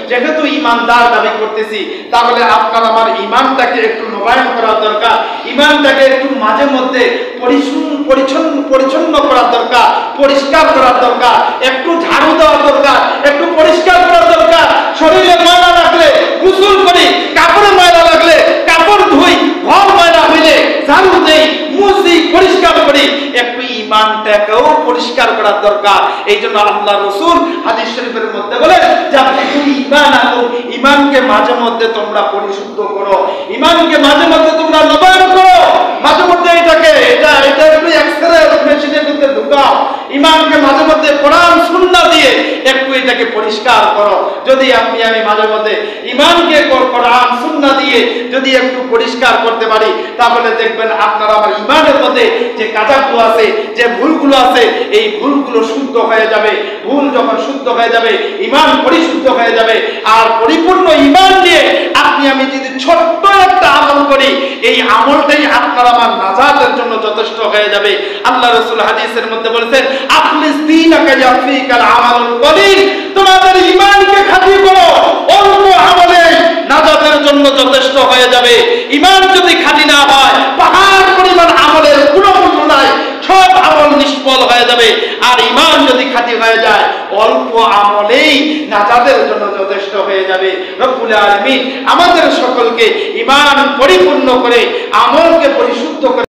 যেহেতু ইমানদার দাবি করতেছি, তাহলে আপনার আমার ইমানটাকে একটু নবায়ন করা দরকার, ইমানটাকে একটু মাঝে মধ্যে পরিচ্ছন্ন করা দরকার, পরিষ্কার করা দরকার, একটু ঝাড়ু দেওয়া দরকার, একটু পরিষ্কার করা দরকার। শরীরে ময়লা লাগলে গোসল করি, কাপড়ে ময়লা লাগলে কাপড় ধুই, ঘর ময়লা হইলে ঝাড়ু দেই, মুছি, পরিষ্কার করি। একটু ইমানটাকেও পরিষ্কার করার দরকার। এই জন্য আল্লাহ রাসূল হাদিস শরীফের মধ্যে বলেন যে আপনি ইমানকে মাঝে মধ্যে তোমরা পরিশুদ্ধ করো, ইমানকে মাঝে মধ্যে তোমরা নবায়ন করো, মাঝে মধ্যে এটা একটু এক্সরে মেশিনের মধ্যে ঢুকাও, ইমানকে মাঝে মধ্যে কোরআন সুন্নাহ দিয়ে একটু এটাকে পরিষ্কার করো। যদি আমি মাঝে মধ্যে ইমানকে কোরআন সুন্নাহ দিয়ে যদি একটু পরিষ্কার করতে পারি, তাহলে দেখবেন আপনার আমার ইমানের মধ্যে যে কাঁচাগুলো আছে, যে ভুলগুলো আছে, এই ভুলগুলো শুদ্ধ হয়ে যাবে। ভুল যখন শুদ্ধ হয়ে যাবে, ইমান পরিশুদ্ধ হয়ে যাবে। আর পরিপূর্ণ ইমান নিয়ে আপনি আমি যদি ছোট্ট একটা আমল করি, এই আমলটাই আপনার আমার নাজাতের জন্য যথেষ্ট হয়ে যাবে। আল্লাহ রাসূল হাদিসের মধ্যে বলেছেন, আখলিস দীনাকা ইয়াফিকাল আমালুল কলিল, তোমাদের ঈমানকে খাঁটি করো, অল্প আমলে নাজাতের জন্য যথেষ্ট হয়ে যাবে। ঈমান যদি খাঁটি না হয়, পাহাড় পরিমাণ আমলের কোনো মূল্য নাই, সব আমল নিষ্ফল হয়ে যাবে। আর ঈমান যদি খাঁটি হয়ে যায়, অল্প আমলেই নাজাতের জন্য যথেষ্ট হয়ে যাবে। রব্বুল আলামিন আমাদের সকলকে ঈমান পরিপূর্ণ করে আমলকে পরিশুদ্ধ করে